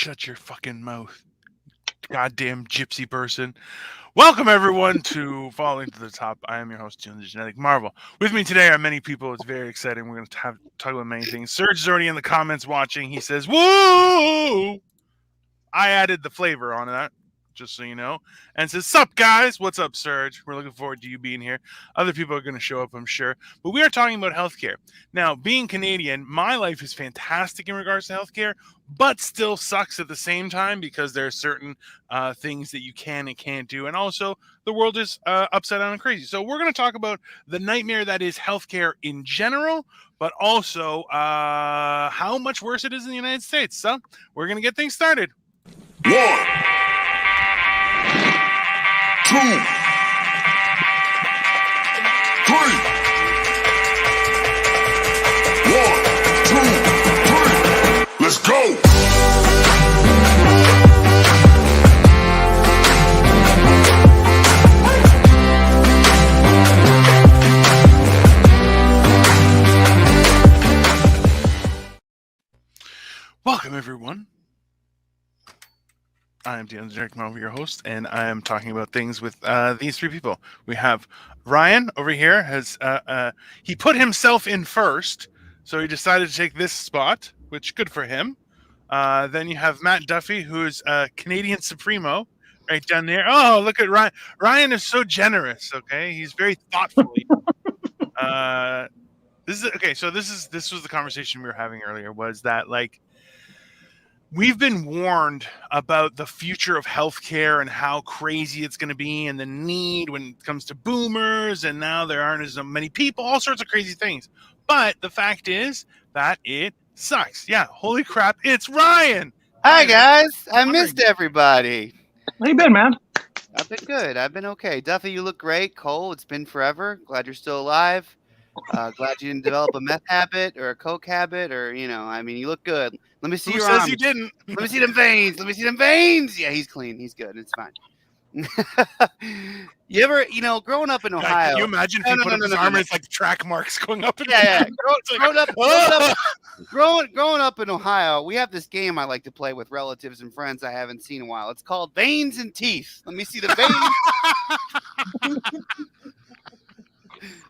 Shut your fucking mouth, goddamn gypsy person. Welcome, everyone, to Falling to the Top. I am your host, Jim the Genetic Marvel. With me today are many people. It's very exciting. We're going to talk about many things. Serge is already in the comments watching. He says, woo! I added the flavor on that, just so you know. And says, sup, guys? What's up, Serge? We're looking forward to you being here. Other people are going to show up, I'm sure. But we are talking about healthcare. Now, being Canadian, my life is fantastic in regards to healthcare, but still sucks at the same time because there are certain things that you can and can't do. And also, the world is upside down and crazy. So we're going to talk about the nightmare that is healthcare in general, but also how much worse it is in the United States. So we're going to get things started. 1, 2, 3. 1, 2, 3. Let's go. Welcome, everyone. I am Dan Derek Marvel, your host, and I am talking about things with these three people. We have Ryan over here. He put himself in first, so he decided to take this spot, which good for him. Then you have Matt Duffy, who is Canadian Supremo, right down there. Oh, look at Ryan. Ryan is so generous. Okay, he's very thoughtful. This is okay. So this was the conversation we were having earlier. Was that like? We've been warned about the future of healthcare and how crazy it's going to be and the need when it comes to boomers, and now there aren't as many people, all sorts of crazy things. But the fact is that it sucks. Yeah, holy crap, it's Ryan. Hi, guys. I missed everybody. How you been, man? I've been good. I've been okay. Duffy, you look great. Cole, it's been forever. Glad you're still alive. Glad you didn't develop a meth habit or a coke habit or, you look good. Let me see your arms. Who says you didn't? Let me see them veins. Let me see them veins. Yeah, he's clean. He's good. It's fine. You ever, growing up in Ohio. Can you imagine if he put up his arm and it's like track marks going up? And yeah. Growing up in Ohio, we have this game I like to play with relatives and friends I haven't seen in a while. It's called Veins and Teeth. Let me see the veins.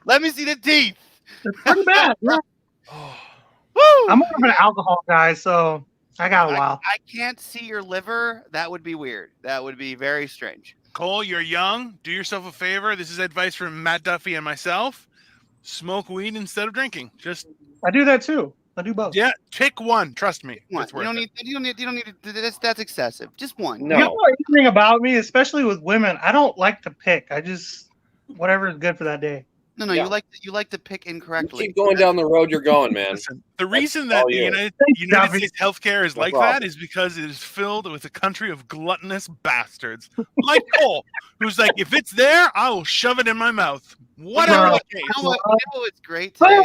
Let me see the teeth. It's pretty bad. Yeah. I'm more of an alcohol guy, so I got a while. I can't see your liver. That would be weird. That would be very strange. Cole, you're young. Do yourself a favor. This is advice from Matt Duffy and myself. Smoke weed instead of drinking. I do that too. I do both. Yeah, pick one. Trust me. You don't need that's excessive. Just one. No. You know anything about me, especially with women, I don't like to pick. I just whatever is good for that day. No, yeah. you like to pick incorrectly. You keep going down the road you're going, man. Listen, the reason that the United States healthcare is like that is because it is filled with a country of gluttonous bastards like Cole, who's like, if it's there, I will shove it in my mouth. Whatever the case. You know what's great today?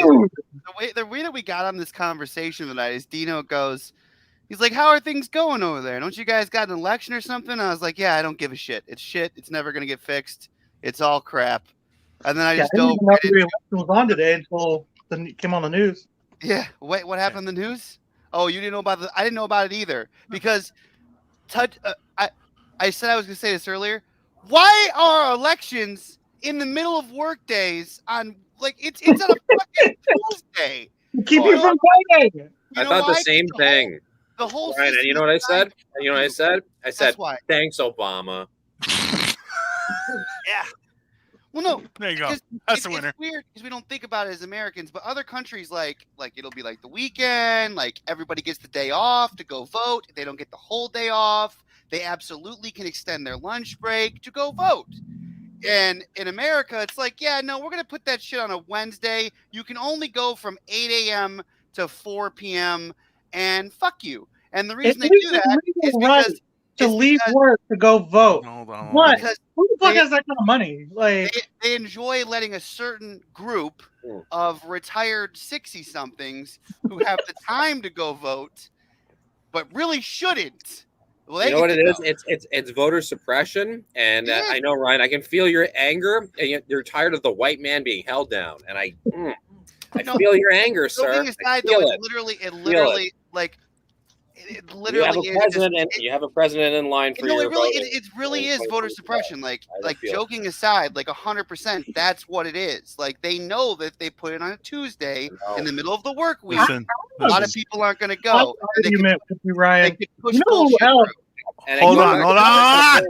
The way that we got on this conversation tonight is Dino goes, he's like, how are things going over there? Don't you guys got an election or something? I was like, yeah, I don't give a shit. It's shit. It's never going to get fixed. It's all crap. And then I just dove right into it. Was on today until it came on the news. Yeah. Wait, what happened in the news? Oh, you didn't know about I didn't know about it either because I said I was going to say this earlier. Why are elections in the middle of work days on it's on a fucking Tuesday? Keep you from voting. I thought the same thing. The whole Ryan, and you know what I said? I said, thanks, Obama. Yeah. Well, no. There you go. That's the winner. It's weird because we don't think about it as Americans, but other countries like it'll be like the weekend, like everybody gets the day off to go vote. If they don't get the whole day off, they absolutely can extend their lunch break to go vote. And in America, it's like, yeah, no, we're going to put that shit on a Wednesday. You can only go from 8 a.m. to 4 p.m. and fuck you. And the reason they do that is because to leave work to go vote. Hold on. What? Who the fuck has that kind of money? Like they enjoy letting a certain group of retired 60-somethings who have the time to go vote, but really shouldn't. Well, you know what it is? It's voter suppression, and I know, Ryan. I can feel your anger, and you're tired of the white man being held down, and I feel your anger, sir. Aside, though, it literally like It literally you have a president in line for your voting. It really is voter suppression. Like joking aside, like 100%, that's what it is. Like they know that if they put it on a Tuesday in the middle of the work week, a lot of people aren't going to go. Argument with you, Ryan. They push You know who bullshit else? through. Hold on.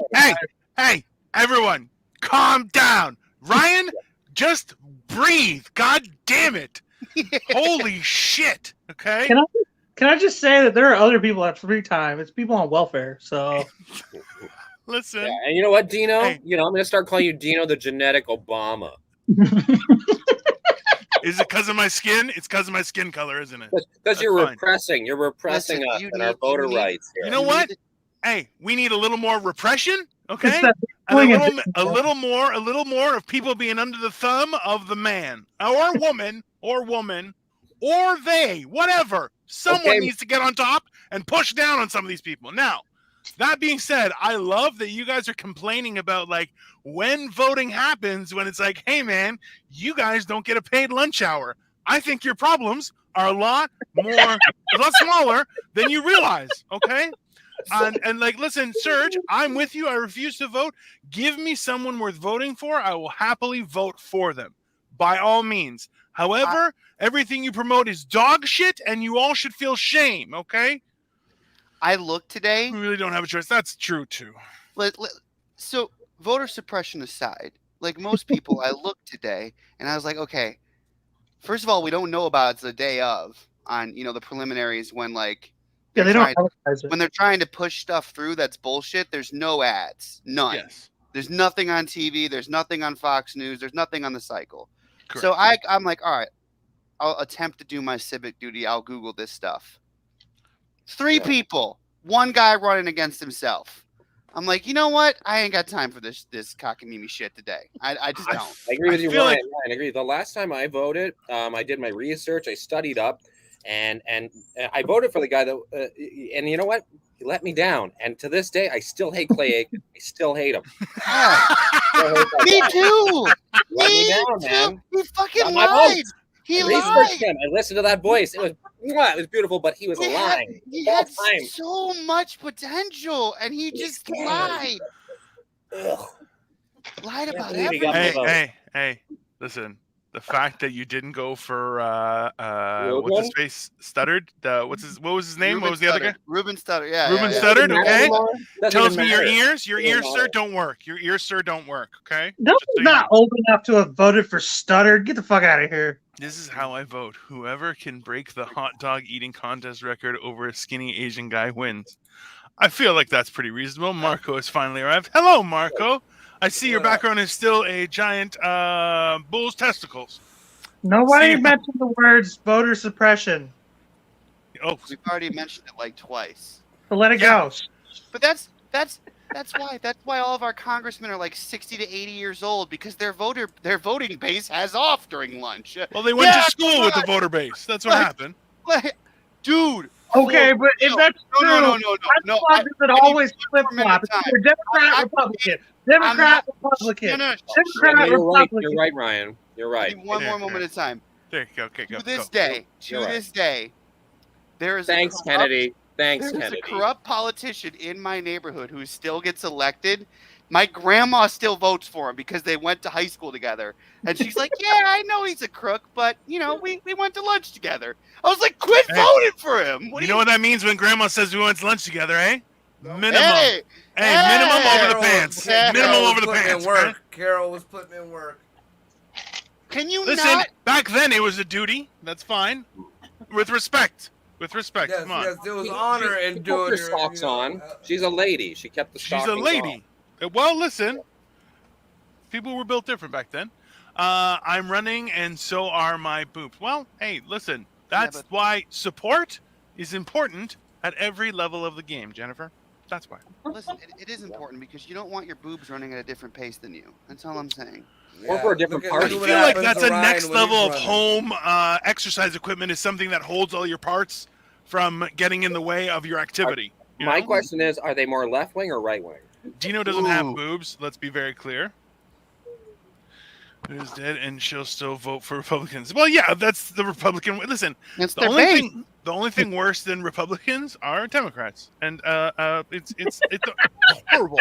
Hey, everyone, calm down. Ryan, just breathe. God damn it. Holy shit. Okay. Can I just say that there are other people that have free time? It's people on welfare. So listen. Yeah, and you know what, Dino? Hey. I'm going to start calling you Dino the genetic Obama. Is it because of my skin? It's because of my skin color, isn't it? Because you're repressing. You're repressing Listen, us and our voter rights. You know what? Hey, we need a little more repression, okay? And a little more of people being under the thumb of the man or woman or they, whatever. Someone needs to get on top and push down on some of these people. Now, that being said, I love that you guys are complaining about like when voting happens, when it's like, hey man, you guys don't get a paid lunch hour. I think your problems are a lot smaller than you realize. Okay. And like, listen, Serge, I'm with you. I refuse to vote. Give me someone worth voting for. I will happily vote for them by all means. However, everything you promote is dog shit and you all should feel shame. Okay. I looked today. We really don't have a choice. That's true too. So voter suppression aside, like most people, I looked today and I was like, okay, first of all, we don't know about it the day of on, the preliminaries when like, they don't advertise it. When they're trying to push stuff through that's bullshit, there's no ads. None. Yes. There's nothing on TV. There's nothing on Fox News. There's nothing on the cycle. Correct. So I'm like, all right, I'll attempt to do my civic duty. I'll Google this stuff. 3 people, 1 guy running against himself. I'm like, you know what? I ain't got time for this cockamamie shit today. I just don't. I agree with you, Ryan. I agree. The last time I voted, I did my research. I studied up, and I voted for the guy that. And you know what? He let me down. And to this day, I still hate Clay Aiken. I still hate him. Me too. Let me down, man. He fucking lied. He lied. Him. I listened to that voice. It was beautiful, but he was lying. He had so much potential, and he just lied. Lied about everything. Hey, listen. The fact that you didn't go for what's his face stuttered. What was his name? Ruben what was the other guy? Ruben Studdard. Yeah. Ruben Studdard. Okay. Tells me your ears, Doesn't sir, don't work. Your ears, sir, don't work. Okay. No, not old enough to have voted for Studdard. Get the fuck out of here. This is how I vote. Whoever can break the hot dog eating contest record over a skinny Asian guy wins. I feel like that's pretty reasonable. Marco has finally arrived. Hello, Marco. I see your background is still a giant bull's testicles. Nobody mentioned the words voter suppression. Oh, we've already mentioned it like twice. So let it go. But that's why all of our congressmen are like 60 to 80 years old, because their voting base has off during lunch. Well, they went to school with the voter base. That's what happened. Dude. Okay, but if that's true, no. Does it always flip flop? It's Democrat, Republican. Democrat, Republican. Democrat, Republican. You're right, Ryan. You're right. One more moment of time. There you go. Okay, go. To this day, there is Thanks, Kennedy. There's a corrupt politician in my neighborhood who still gets elected. My grandma still votes for him because they went to high school together. And she's like, yeah, I know he's a crook, but, we went to lunch together. I was like, quit voting for him. You know what that means when grandma says we went to lunch together, eh? Minimum. Hey, minimum over the pants. Minimum over the pants. Carol was putting in work. Can you listen? Back then, it was a duty. That's fine. With respect. Yes, come on. Yes, there was honor in doing her socks on. She's a lady. She kept the stockings on. She's a lady. Well, listen. People were built different back then. I'm running, and so are my boobs. Well, hey, listen. That's why support is important at every level of the game, Jennifer. That's why. Listen, it is important because you don't want your boobs running at a different pace than you. That's all I'm saying. Or for a different party. I feel like that's a next level of home exercise equipment is something that holds all your parts from getting in the way of your activity. My question is, are they more left-wing or right-wing? Dino doesn't have boobs. Let's be very clear. is dead, and she'll still vote for Republicans. Well, yeah, that's the Republican. Listen, It's the their only base. thing, the only thing worse than Republicans are Democrats, and it's horrible.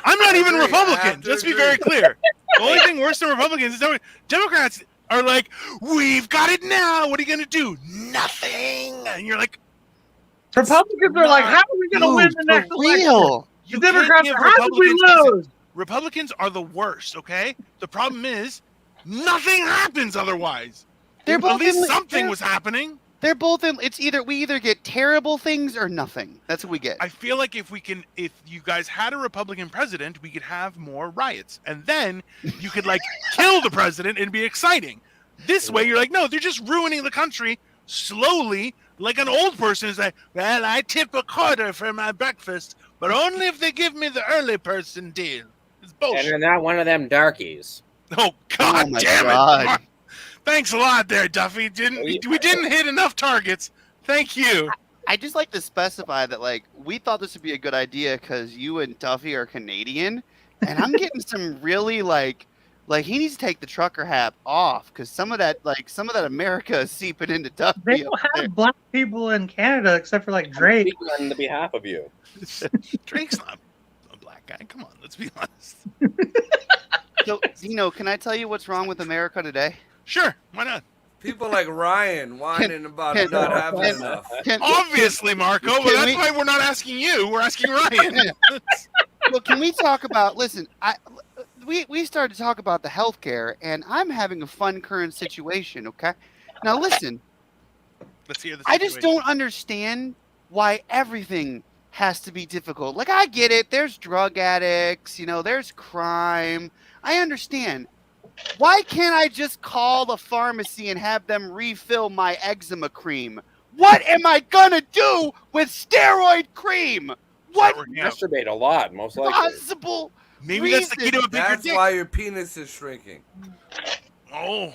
I'm not even agree. I have Republican. to Let's be agree. very clear. The only thing worse than Republicans is Democrats are like, we've got it now. What are you gonna do? Nothing. And you're like, Republicans are like, how are we going to win the next election? real. The you can't Democrats give are, how did we lose? Republicans are the worst. Okay. The problem is nothing happens otherwise. They're At both least in- something they're- was happening. They're both in. It's either we either get terrible things or nothing. That's what we get. I feel like if you guys had a Republican president, we could have more riots, and then you could like kill the president and be exciting. This way, you're like, no, they're just ruining the country slowly, like an old person is like, well, I tip a quarter for my breakfast, but only if they give me the early person deal. It's And bullshit. you're not one of them darkies. Oh God Oh, my damn God. it! Mark. Thanks a lot, there, Duffy. We didn't hit enough targets. Thank you. I just like to specify that like we thought this would be a good idea because you and Duffy are Canadian, and I'm getting some really like he needs to take the trucker hat off because some of that America is seeping into Duffy. They up don't there. have black people in Canada except for like Drake. Speaking on the behalf of you. Drake's not a black guy. Come on, let's be honest. So, Dino, can I tell you what's wrong with America today? Sure, why not? People like Ryan whining about can- not having can- enough. Obviously, Marco, but Can that's we- why we're not asking you. We're asking Ryan. Well, can we talk about? Listen, we started to talk about the healthcare, and I'm having a fun current situation. Okay, now listen, Let's hear the I just situation. don't understand why everything has to be difficult. Like I get it, there's drug addicts, there's crime. I understand. Why can't I just call the pharmacy and have them refill my eczema cream? What am I gonna do with steroid cream? What Working out. Masturbate a lot, most likely. possible? Maybe that's the key to a bigger That's dick. why your penis is shrinking. Oh.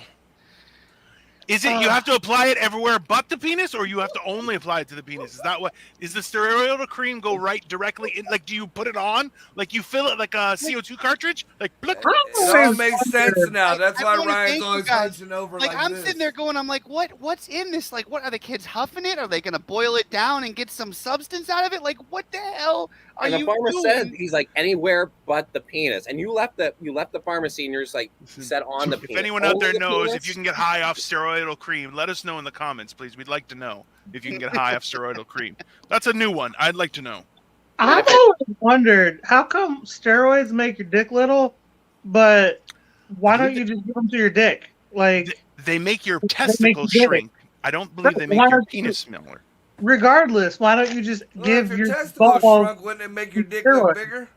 Is it you have to apply it everywhere but the penis, or you have to only apply it to the penis? Is that what is the steroidal cream go right directly in? Like, do you put it on? Like you fill it like a CO2 cartridge? Like, blick, blick. It all makes sense now. That's I why wanna Ryan's thank you always guys. hunching over Like I'm this. sitting there going, I'm like, what's in this? Like, what are the kids huffing it? Are they gonna boil it down and get some substance out of it? Like, what the hell are And the you farmer doing? said he's like anywhere but the penis. And you left the pharmacy and you're just like set on the If penis. anyone out Only there the knows penis? if you can get high off steroidal cream, let us know in the comments, please. We'd like to know if you can get high off steroidal cream. That's a new one. I'd like to know. I've always wondered how come steroids make your dick little, but why don't you just give them to your dick? Like, They make your make testicles you big. shrink. I don't believe they make Why your don't you- penis smaller. regardless, why don't you just Well, give if your your testicles balls? shrunk, wouldn't it make your dick steroids? look bigger?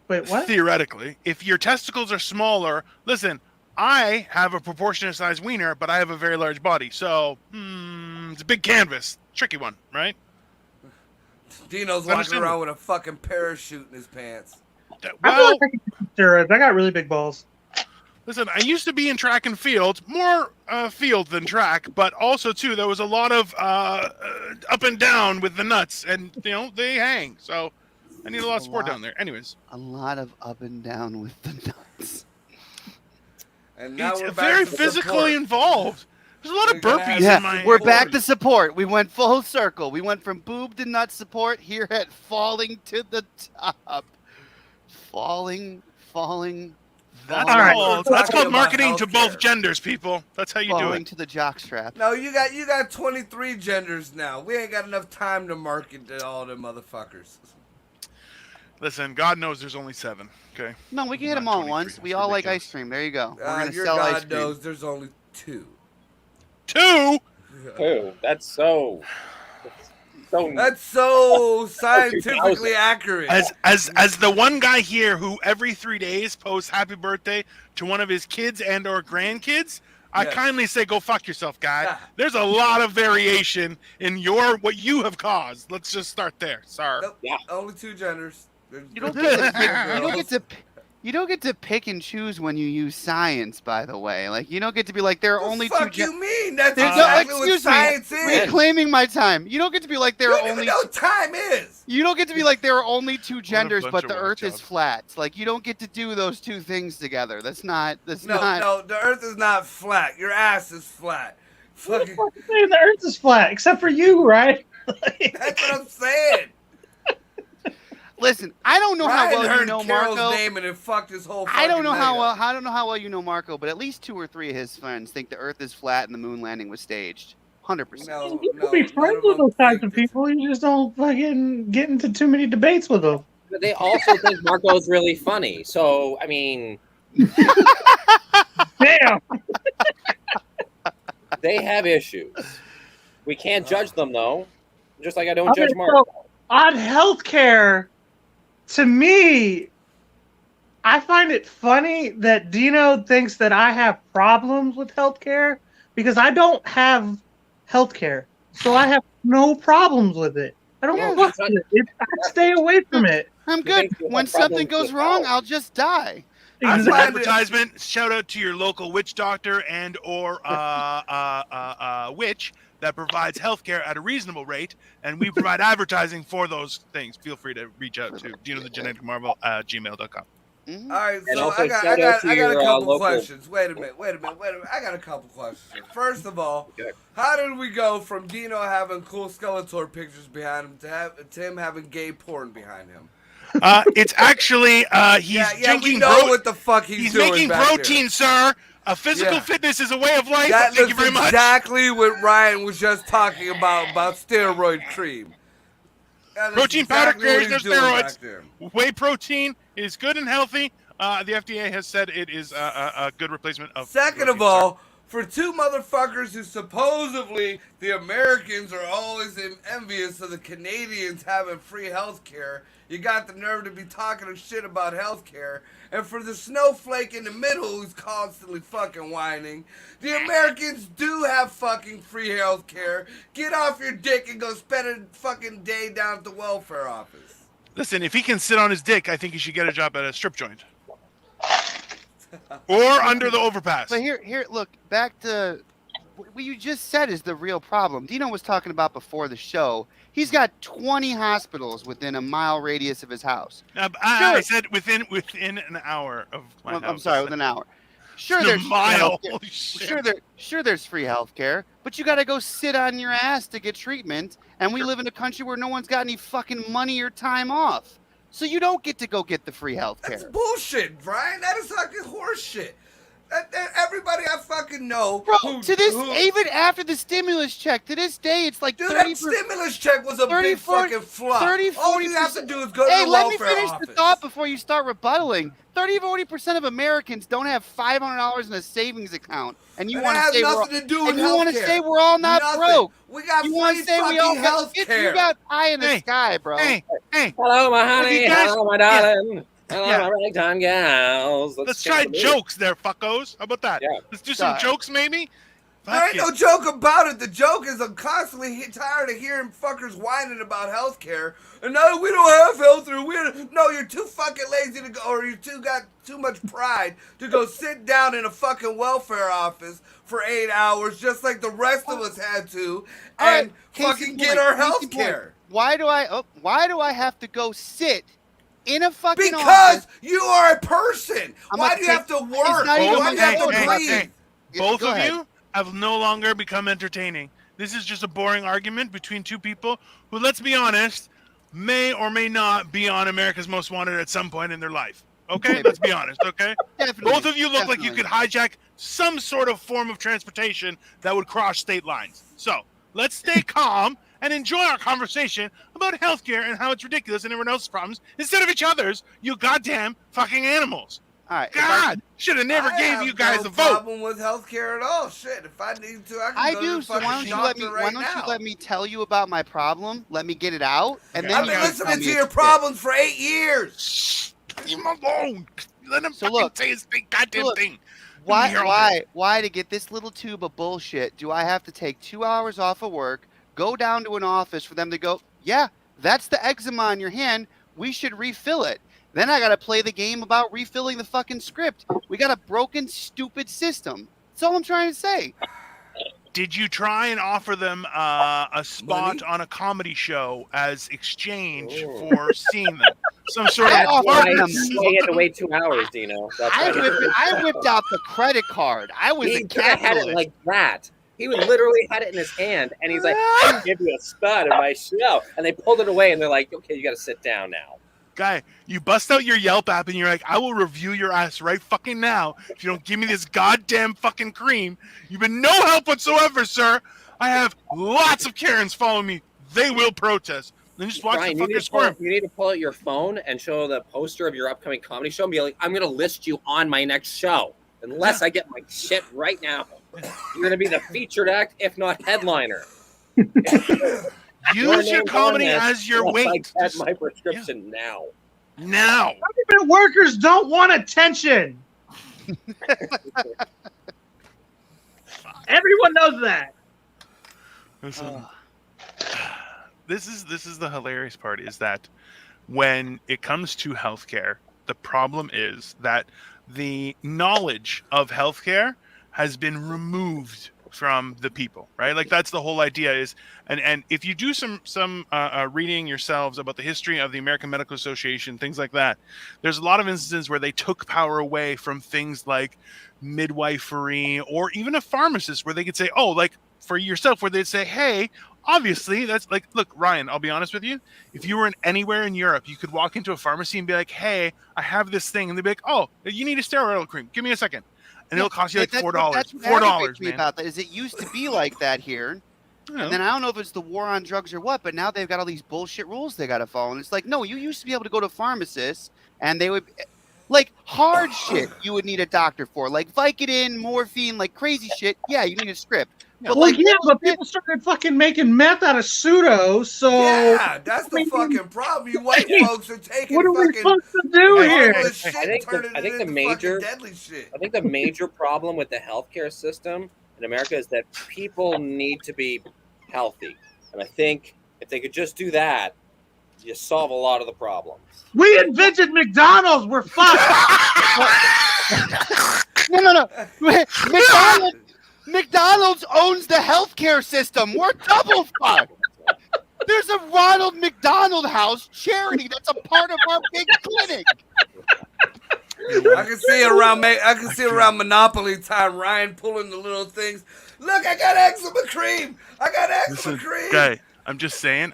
Wait, what? Theoretically, if your testicles are smaller, listen, I have a proportionate size wiener, but I have a very large body. So, it's a big canvas. Tricky one, right? Dino's walking Understandable. around with a fucking parachute in his pants. I feel Well, like I can do steroids. I got really big balls. listen, I used to be in track and field, more field than track, but also, too, there was a lot of up and down with the nuts, and, they hang. So, I need a lot of support down there. Anyways, A lot of up and down with the nuts. And now it's we're back very to physically support. involved. There's a lot of We're gonna burpees have- in my... We're back to support. We went full circle. We went from boob to nut support here at falling to the top. Falling. That's All right. called, We're that's talking called about marketing to both healthcare. genders, people. That's how you do Falling it. to the jockstrap. No, you got 23 genders now. We ain't got enough time to market to all them motherfuckers. Listen, God knows there's only 7. Okay. No, we can hit Not them all at 23. once. We That's all like ridiculous. ice cream. There you go. We're gonna Your sell ice God cream. knows there's only 2. 2. Ew, that's so. That's so scientifically accurate. As the one guy here who every 3 days posts happy birthday to one of his kids and or grandkids, I Yes. kindly say go fuck yourself, guy. Ah. There's a lot of variation in what you have caused. Let's just start there, sir. Nope, Yeah. only 2 genders. There's You don't boys get to and pick, girls. you don't get to pick and choose when you use science. By the way, like you don't get to be like there are What the only fuck two. you mean? That's There's no- exactly what excuse me. science is. Reclaiming my time. You don't get to be like there You are don't only. even know what time is. You don't get to be like there are only two genders, bunch but of the whack Earth is jobs. flat. Like you don't get to do those two things together. That's not. No, the Earth is not flat. Your ass is flat. Fucking, Saying the Earth is flat, except for you, right? that's what I'm saying. Listen, I don't know Ryan how well heard you know Carol's Marco. name and it fucked his whole. I don't know fucking how night well. up. I don't know how well you know Marco, but at least 2 or 3 of his friends think the Earth is flat and the moon landing was staged. 100%. No, You no, can be none friends of with them those types think of that- people. You just don't fucking get into too many debates with them. But they also think Marco's really funny. So I mean, Damn. they have issues. We can't judge them though. Just like I don't Okay, judge Marco. so on healthcare, to me, I find it funny that Dino thinks that I have problems with healthcare because I don't have healthcare, so I have no problems with it. I don't Yeah. fuck with it. I stay away from it. I'm good. think you have When something problems goes with wrong, health. I'll just die. I As an find it- advertisement, shout out to your local witch doctor and or witch that provides healthcare at a reasonable rate, and we provide advertising for those things. Feel free to reach out to DinoTheGeneticMarvel at gmail.com. Mhm. All right, And so also I got shout out to a your, couple local- questions. Wait a minute. I got a couple questions here. First of all, Okay. how did we go from Dino having cool Skeletor pictures behind him to him having gay porn behind him? It's actually he's yeah, we drinking know what the fuck he's doing making back protein, sir. Physical Yeah. fitness is a way of life. There. That Thank you is very much. exactly what Ryan was just talking about steroid cream. That is Protein powder exactly what carries he's no doing back steroids. there. Whey protein is good and healthy. The FDA has said it is a good replacement of. Second protein, of all, for two motherfuckers who supposedly the Americans are always envious of the Canadians having free health care, you got the nerve to be talking shit about health care. And for the snowflake in the middle who's constantly fucking whining, the Americans do have fucking free health care. Get off your dick and go spend a fucking day down at the welfare office. Listen, if he can sit on his dick, I think he should get a job at a strip joint. Or under the overpass. But here, look, back to what you just said is the real problem. Dino was talking about before the show. He's got 20 hospitals within a mile radius of his house. I Sure. said within an hour of my house. I'm sorry, within an hour. Sure, In a there's free mile. healthcare. Holy shit. Sure, there's free health care, but you got to go sit on your ass to get treatment. And we live in a country where no one's got any fucking money or time off, so you don't get to go get the free health That's care. bullshit, Brian. That is fucking horse shit. Everybody I fucking know. Bro, even after the stimulus check, to this day, it's like Dude, 30 that stimulus check was a 30, big 40, fucking flop. 30, All you have to 40%. do is go to Hey, the let me welfare finish office. the thought before you start rebuttaling. 30-40% of Americans don't have $500 in a savings account, and you And want it to has say nothing to do with and you want to healthcare. say we're all not Nothing. broke. We got You want free to say we all fucking health you care. got pie in the Hey, sky, bro. Hey, Hello, my honey. you guys- Hello, my darling. Hello, Yeah. my ragtime gals. let's get try the mood. jokes there, fuckos. How about that? Yeah. Let's do some Sorry. jokes, maybe? There ain't Fuck no it. joke about it. The joke is I'm constantly tired of hearing fuckers whining about healthcare. And no, we don't have healthcare. No, you're too fucking lazy to go, or you got too much pride to go sit down in a fucking welfare office for 8 hours, just like the rest of us had to, All right, and case in fucking point, get our case in healthcare. point. Why do I have to go sit in a fucking Because office? you are a person. I'm Why gonna do you take- have to It's work? not even Why do you have about to work. breathe? Yeah, Both go of ahead. you have no longer become entertaining. This is just a boring argument between two people who, let's be honest, may or may not be on America's Most Wanted at some point in their life. Okay? Let's be honest, okay? Definitely, Both of you look like you definitely. could hijack some sort of form of transportation that would cross state lines. So, let's stay calm and enjoy our conversation about healthcare and how it's ridiculous and everyone else's problems instead of each other's, you goddamn fucking animals. All right, God, should have never I gave have you guys no a vote. problem with healthcare at all. Shit, if I need to, I can I go to do. the So fucking why don't you let me? doctor Why right don't now. you let me tell you about my problem? Let me get it out, and then I've you been can listening tell to me your it's problems for 8 years. Shh, leave him alone. Let him So fucking look, say his goddamn look, thing. shit. Why? Let me hear all Why to get this little tube of bullshit? Do I have to take 2 hours off of work, go down to an office for them to go? Yeah, that's the eczema on your hand. We should refill it. Then I gotta play the game about refilling the fucking script. We got a broken, stupid system. That's all I'm trying to say. Did you try and offer them a spot Money? on a comedy show as exchange Ooh. for seeing them? Some sort I of offered Why them- barter you had to wait 2 hours, Dino. That's I whipped out the credit card. I was He a could have had it capitalist. like that. He would literally had it in his hand, and he's like, "I can give you a spot in my show." And they pulled it away, and they're like, "Okay, you got to sit down now." Guy, you bust out your Yelp app and you're like, I will review your ass right fucking now if you don't give me this goddamn fucking cream. You've been no help whatsoever, sir. I have lots of Karens following me. They will protest. Then just watch Brian, the fucker squirm. you need to pull out your phone and show the poster of your upcoming comedy show and be like, "I'm going to list you on my next show. Unless I get my shit right now, you're going to be the featured act, if not headliner." Use your name's comedy on this, as your unless weight. I get my prescription now. Now. Government workers don't want attention. Everyone knows that. Listen, this is the hilarious part is that when it comes to healthcare, the problem is that the knowledge of healthcare has been removed from the people, right? Like that's the whole idea is, and if you do some reading yourselves about the history of the American Medical Association, things like that, there's a lot of instances where they took power away from things like midwifery or even a pharmacist where they could say, oh, like for yourself, where they'd say, hey, obviously that's like, look, Ryan, I'll be honest with you. If you were in anywhere in Europe, you could walk into a pharmacy and be like, hey, I have this thing. And they'd be like, oh, you need a steroidal cream. Give me a second. And it'll cost you like $4. That's what $4, aggravates me man. about that is it used to be like that here. And then I don't know if it's the war on drugs or what, but now they've got all these bullshit rules they got to follow. And it's like, no, you used to be able to go to pharmacists and they would, like hard shit, you would need a doctor for. Like Vicodin, morphine, like crazy shit. Yeah, you need a script. But Well, like, yeah, but people started fucking making meth out of pseudo, so Yeah, that's the fucking problem. You white folks are taking what are we fucking supposed to do here? harmless shit I and think turning the it into major- fucking deadly shit. I think the major problem with the healthcare system in America is that people need to be healthy. And I think if they could just do that, you solve a lot of the problems. We invented McDonald's. We're fucked. no. McDonald's owns the healthcare system. We're double fucked. There's a Ronald McDonald House charity that's a part of our big clinic. I can see around Monopoly time, Ryan pulling the little things. Look, I got eczema cream. I got eczema cream. Guy, I'm just saying,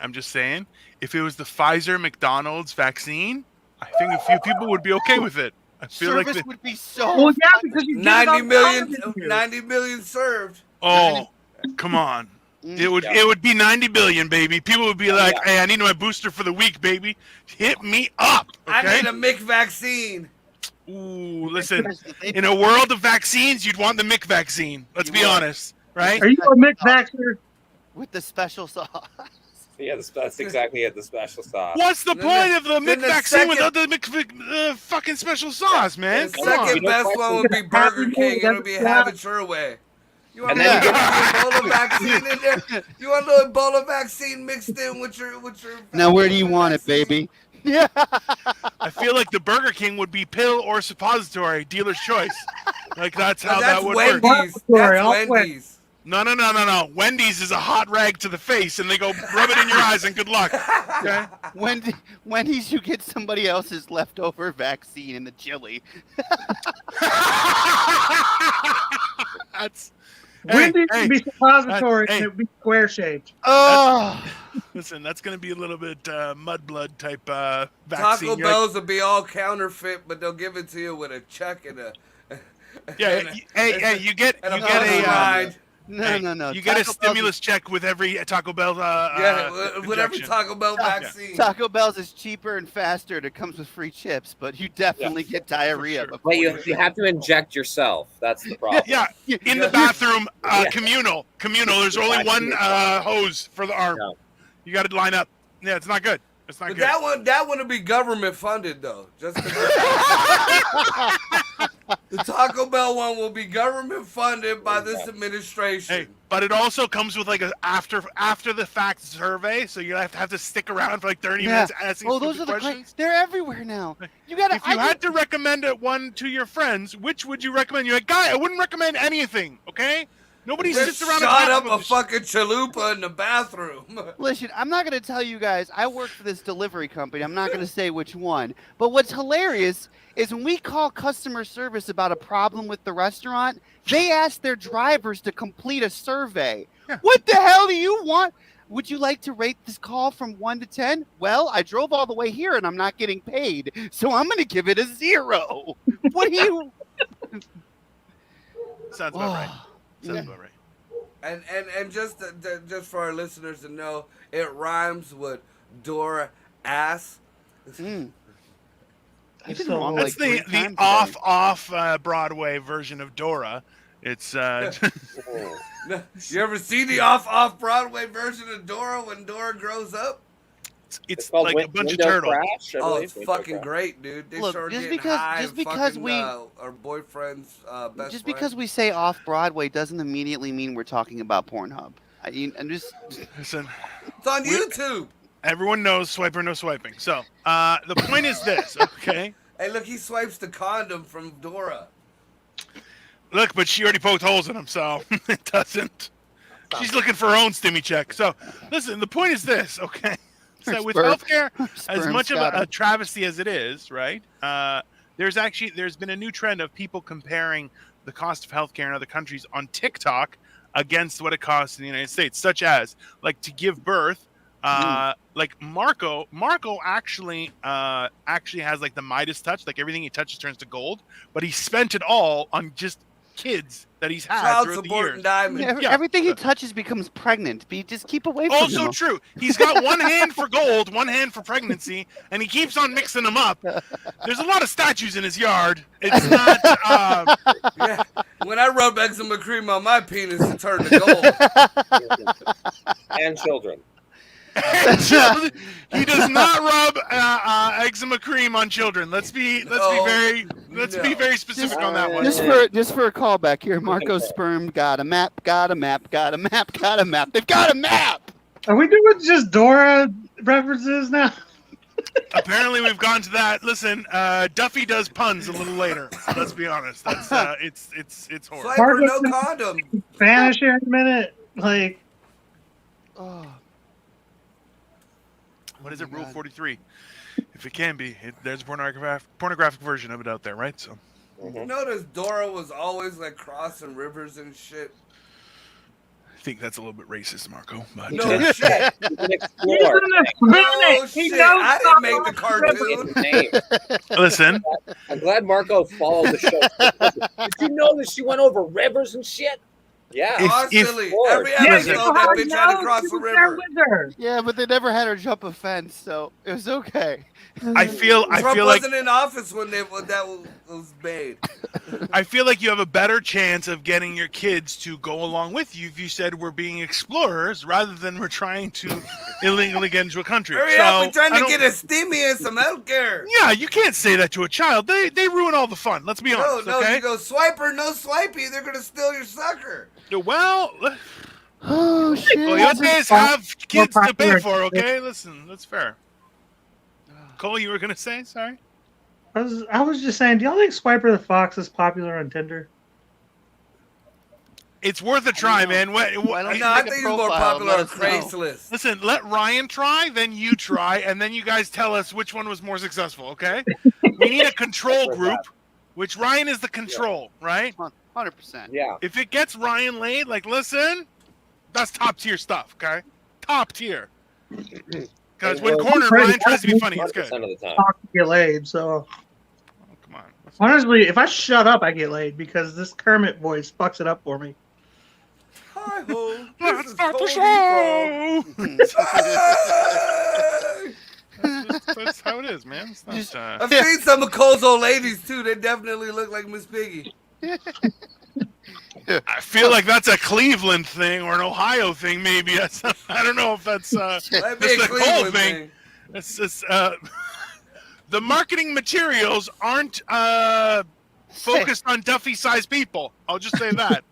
if it was the Pfizer McDonald's vaccine, I think a few people would be okay with it. I feel Service like would be so. Well, yeah, because you get it 90 on million, television. 90 million served. come on. Mm. It would be 90 billion, baby. People would be like, yeah. hey, I need my booster for the week, baby. Hit me up. I Okay? need a Mick vaccine. Ooh, listen. In a world of vaccines, you'd want the Mick vaccine. Let's be honest, right? Are you a Mick Vaxxer? With the special sauce. Yeah, that's exactly it. The special sauce. What's the Then point the- of the then Mick the vaccine second- without the Mick fucking special sauce, man? The Come on. second best one would be Burger King. It'll be have it your way. You want a And little then Ebola vaccine in there? You want a little Ebola vaccine mixed in with your Now, where do you want it, baby? Yeah. I feel like the Burger King would be pill or suppository, dealer's choice. Like that's how No, that that's would work. Wendy's. Sorry, That's I'll quit. Wendy's. No. Wendy's is a hot rag to the face, and they go rub it in your eyes and good luck. Okay. Wendy's, you get somebody else's leftover vaccine in the chili. That's Wendy's would be suppository hey. and it would be square shaped. Oh, listen. That's gonna be a little bit mudblood type vaccine. Taco You're like, Bell's will be all counterfeit, but they'll give it to you with a check and a. yeah. and a- Hey, you get and a ride. no. You get a Taco Bell's- stimulus check with every Taco Bell. With every injection. Taco Bell vaccine. Taco Bell's is cheaper and faster, and it comes with free chips, but you definitely get diarrhea. sure. before Wait, you have to inject yourself. That's the problem. Yeah, in the bathroom, communal. There's only one hose for the arm. Yeah. You got to line up. Yeah, it's not good. It's not But good. that one will be government funded though. Just 'cause the Taco Bell one will be government funded by this administration. Hey, but it also comes with like a after the fact survey, so you have to stick around for like 30 minutes asking Oh, those are stupid the questions. they're everywhere now. You gotta. If you had to recommend one to your friends, which would you recommend? You're like, guy, I wouldn't recommend anything. Okay, Nobody Just sits around shot and up talks a about this fucking chalupa in the bathroom. Listen, I'm not going to tell you guys. I work for this delivery company. I'm not going to say which one. But what's hilarious is when we call customer service about a problem with the restaurant, they ask their drivers to complete a survey. Yeah. What the hell do you want? Would you like to rate this call from 1 to 10? Well, I drove all the way here and I'm not getting paid, so I'm going to give it a 0. What do you? Sounds about right. Sounds about right. And just for our listeners to know, it rhymes with Dora ass. Mm. That's been so wrong, old. That's like, the 3 times off Broadway version of Dora. It's You ever see the off Broadway version of Dora when Dora grows up? it's called like a bunch of Window turtles. Crash, I Oh, believe. it's Window fucking Crash. great, dude. They Look, start just getting because- high just and because fucking, we- our boyfriend's best Just friend. because we say off Broadway doesn't immediately mean we're talking about Pornhub. I'm just. Listen, It's on we- YouTube. everyone knows swiper no swiping. So the point is this, okay? Hey, look, he swipes the condom from Dora. Look, but she already poked holes in him, so it doesn't. She's looking for her own stimmy check. So listen, the point is this, okay? So with Sperm- healthcare, as sperm's much of got a 'em. travesty as it is, right? There's been a new trend of people comparing the cost of healthcare in other countries on TikTok against what it costs in the United States, such as like to give birth. Like Marco actually has like the Midas touch, like everything he touches turns to gold, but he spent it all on just kids that he's had Child throughout the support years. and diamond. Yeah. Everything he touches becomes pregnant. Just keep away from Also him. true. He's got one hand for gold, one hand for pregnancy, and he keeps on mixing them up. There's a lot of statues in his yard. It's not. Yeah. When I rub eczema cream on my penis, it turned to gold. And children. He does not rub eczema cream on children. Let's be very specific on that one. Just for a callback here, Marco's sperm got a map, got a map, got a map, got a map. They've got a map. Are we doing just Dora references now? Apparently, we've gone to that. Listen, Duffy does puns a little later. Let's be honest. That's it's horrible. Swiper, no condom. Spanish here in a minute. Like, Oh, What is it? my Rule God. 43. If it can be, there's a pornographic version of it out there, right? So You notice Dora was always like crossing rivers and shit. I think that's a little bit racist, Marco. But No shit. You can he's explore. in a No minute. He shit. knows I didn't make the cartoon. Name. listen, I'm glad Marco followed the show. Did you know that she went over rivers and shit? Yeah. If- Constantly. Lord. Every Yeah, episode, you know that how bitch he had to knows? cross He the was there river. with her. yeah, but they never had her jump a fence, so it was okay. I feel Trump like wasn't in office when that was made. I feel like you have a better chance of getting your kids to go along with you if you said we're being explorers rather than we're trying to illegally get into a country. Hurry So, up, we're trying I to don't- get a steamy and some healthcare. Yeah, you can't say that to a child. They ruin all the fun. Let's be honest. No, okay? you go swiper, no swipey. They're gonna steal your sucker. Well, Oh shit! you guys have kids to pay popular. for. Okay, listen, that's fair. Cole, you were gonna say? Sorry. I was just saying, do y'all think Swiper the Fox is popular on Tinder? It's worth a try, know. man. Why don't No, I make a think he's more profile, popular let on us know. Craigslist. Listen, let Ryan try, then you try, and then you guys tell us which one was more successful. Okay? We need a control group, which Ryan is the control, right? 100%. Yeah. If it gets Ryan laid, like, listen, that's top tier stuff, okay? Top tier. Because when cornered, Ryan tries to be funny. It's 100% good. of the time. Talk to get laid, so Oh, come on. honestly, if I shut up, I get laid because this Kermit voice fucks it up for me. Hi ho. Let's This is start the Cody show. Pro. That's how it is, man. It's not, I've seen some of Cole's old ladies too. They definitely look like Miss Piggy. I feel like that's a Cleveland thing or an Ohio thing, maybe. That's, I don't know if that's Might be That's a the Cole Cleveland thing. thing. It's just, the marketing materials aren't focused on Duffy-sized people. I'll just say that.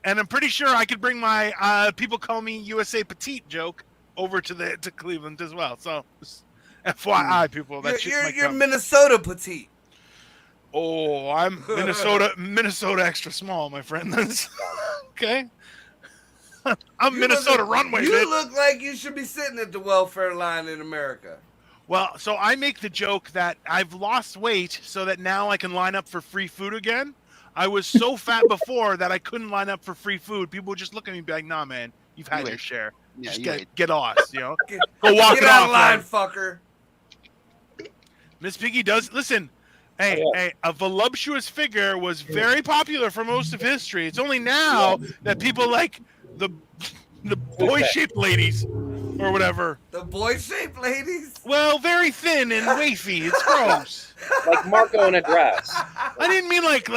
And I'm pretty sure I could bring my people call me USA Petite joke over to Cleveland as well. So, just FYI, people, that shit You're might you're come. Minnesota petite. Oh, I'm Minnesota extra small, my friend. That's okay. I'm You Minnesota look- runway. You bitch. look like you should be sitting at the welfare line in America. Well, so I make the joke that I've lost weight so that now I can line up for free food again. I was so fat before that I couldn't line up for free food. People would just look at me and be like, "Nah, man, you've had your wait. share. Yeah, Just you wait. get lost, you know. Get, Go walk get it out off, of line, man." fucker. Miss Piggy does listen. Hey, Oh, yeah. hey, a voluptuous figure was very popular for most of history. It's only now that people like the boy-shaped ladies or whatever. The boy-shaped ladies. Well, very thin and wafy. It's gross. Like Marco in a dress. I didn't mean like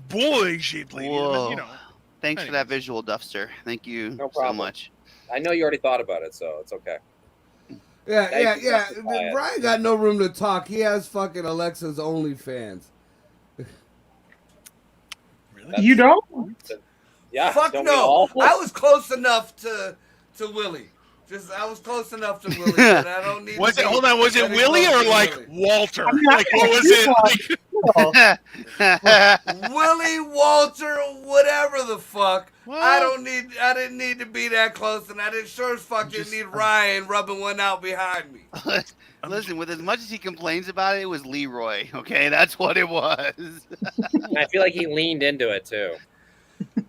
boy-shaped ladies. But, Whoa. you know. Thanks for that visual, Duffster. Thank you No so problem. much. I know you already thought about it, so it's okay. Yeah. Quiet. Brian got no room to talk. He has fucking Alexa's OnlyFans. Really? You don't? Yeah. Fuck don't we no. all? I was close enough to Willie. I was close enough to Willie, but I don't need. Was to it? be Hold on. Was it any Willie closer or to like Willie. Walter? I mean, Like what was it? Like, Willie, Walter, whatever the fuck. Well- I didn't need to be that close, and I didn't sure as fuck didn't need Ryan rubbing one out behind me. Listen, with as much as he complains about it, it was Leroy. Okay, that's what it was. And I feel like he leaned into it too.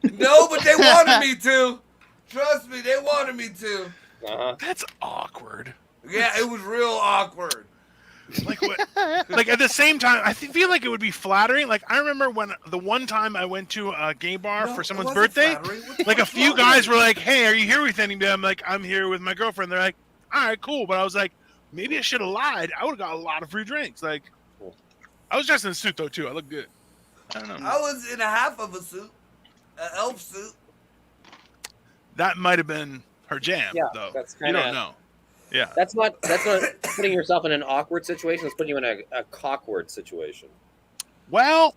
No, but they wanted me to. Trust me, they wanted me to. Uh-huh. that's awkward. Yeah, it was real awkward. Like what? Like at the same time, I feel like it would be flattering. Like I remember when the one time I went to a gay bar No, for it someone's wasn't birthday. flattering. What the Like a fuck's few wrong guys with were like, "Hey, are you here with anybody?" I'm like, "I'm here with my girlfriend." They're like, "All right, cool." But I was like, maybe I should have lied. I would have got a lot of free drinks. Like, I was dressed in a suit though too. I look good. I don't know. I was in a half of a suit, an elf suit. That might have been her jam, Yeah, though. that's You kinda- don't know. Yeah. That's not putting yourself in an awkward situation. It's putting you in a cockward situation. Well,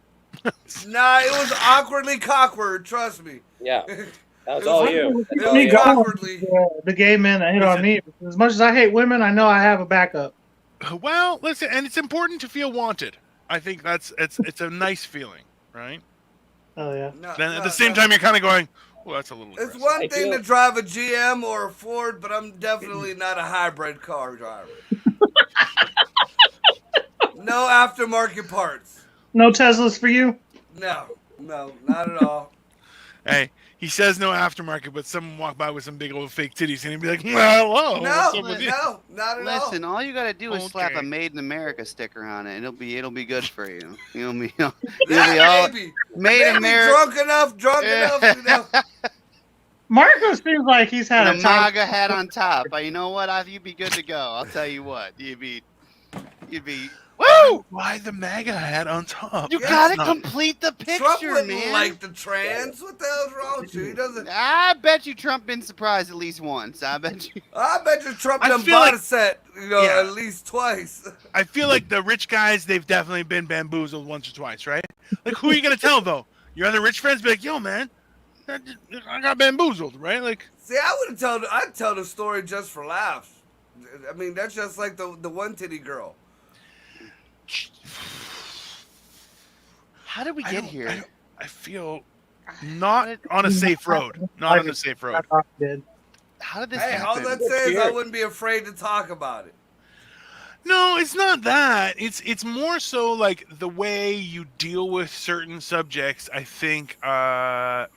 Nah, it was awkwardly cockward. Trust me. Yeah, that was It all was- you. It That's all was you. awkwardly. The gay men that hit on me. As much as I hate women, I know I have a backup. well, listen, and it's important to feel wanted. I think it's a nice feeling, right? Oh yeah. No, Then at no, the same no. time, you're kind of going, "Well, that's a little." It's aggressive." one I thing feel- to drive a GM or a Ford, but I'm definitely not a hybrid car driver. No aftermarket parts. No Teslas for you? No, not at all. Hey, he says no aftermarket, but someone walk by with some big old fake titties, and he'd be like, "Well, hello, No, what's up with you?" no, not at all. Listen, all you gotta do is slap a Okay. "Made in America" sticker on it, and it'll be good for you. You'll be all Yeah, maybe. "Made in Maybe America." drunk enough, you know. Marco seems like he's had And a a time. MAGA hat on top. But you know what? You'd be good to go. I'll tell you what. You'd be. Woo! Why the MAGA hat on top? You Yeah, gotta it's not- complete the Trump picture, wouldn't man. like the trans. What the hell's wrong with you? He doesn't. I bet you Trump been surprised at least once. I bet you. I bet you Trump I done feel bought like- a set, Yeah. at least twice. I feel like the rich guys, they've definitely been bamboozled once or twice, right? Like, who are you gonna tell though? Your other rich friends be like, "Yo, man, I got bamboozled," right? Like, See, I'd tell the story just for laughs. I mean, that's just like the one titty girl. How did we I get don't- here? I feel not on a safe road. Not on a safe I road. thought he did. How did this Hey, all happen? that says I weird. wouldn't be afraid to talk about it. No, it's not that. It's more so like the way you deal with certain subjects. I think are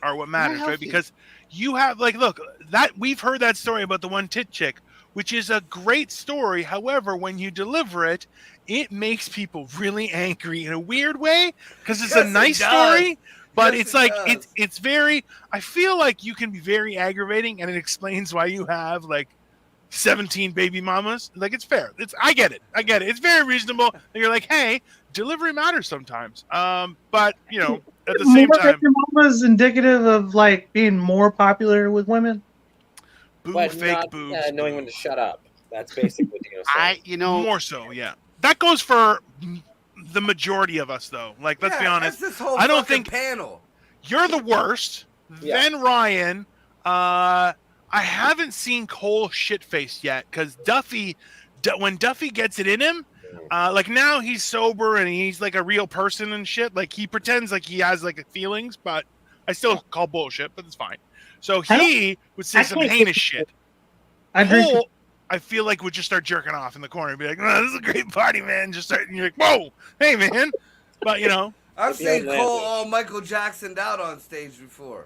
what matters, right? healthy. Because you have look, that we've heard that story about the one tit chick, which is a great story. However, when you deliver it, it makes people really angry in a weird way because it's Yes, a it nice does. story. But Yes, it's it like does. it's very. I feel like you can be very aggravating, and it explains why you have 17 baby mamas. Like, it's fair. I get it. It's very reasonable. And you're like, hey, delivery matters sometimes. But at the same More time, your mama's indicative of being more popular with women. boo, But fake not boobs. knowing when to shut up. That's basically what Dino's saying. More so, yeah. That goes for the majority of us, though. Let's be Yeah, honest. That's this whole I don't fucking think- panel. You're the worst. Yeah. Then Ryan. I haven't seen Cole shit-faced yet because when Duffy gets it in him, Like now he's sober and he's like a real person and shit. Like he pretends like he has like feelings, but I still call bullshit, but it's fine. So he would say some heinous shit. Cole, I feel like would just start jerking off in the corner and be like, "Oh, this is a great party, man." Just start, and you're like, "Whoa, hey, man!" But you know, I've seen Cole all Michael Jacksoned out on stage before.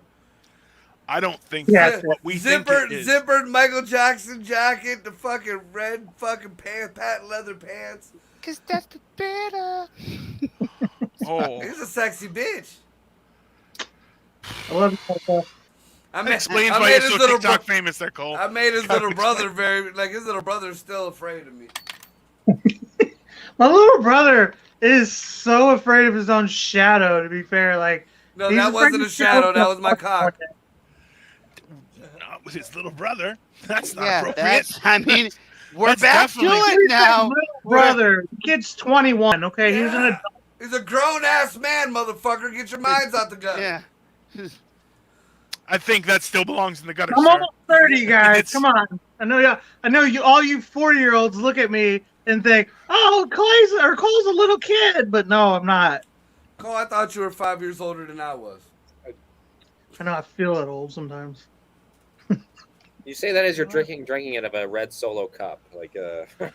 I don't think that's what we think it is. Zippered Michael Jackson jacket, the fucking red fucking patent leather pants. Cause that's the better. Oh, He's a sexy bitch. I love you. Explains why you're so TikTok famous there, Cole. I made his little brother his little brother's still afraid of me. My little brother is so afraid of his own shadow, to be fair. Like, no, that wasn't a shadow, that was my cock. Not with his little brother. That's not Yeah, appropriate. I mean, we're That's back to definitely- it now. Little brother, the kid's 21, okay? He's an adult. He's a grown-ass man, motherfucker. Get your minds out the gun. Yeah. I think that still belongs in the gutter. I'm sir. almost 30, guys. It's- Come on. I know you all you 40-year-olds look at me and think, oh, Cole's a little kid, but no, I'm not. Cole, I thought you were 5 years older than I was. I know I feel that old sometimes. You say that as you're drinking out of a red Solo cup, like Why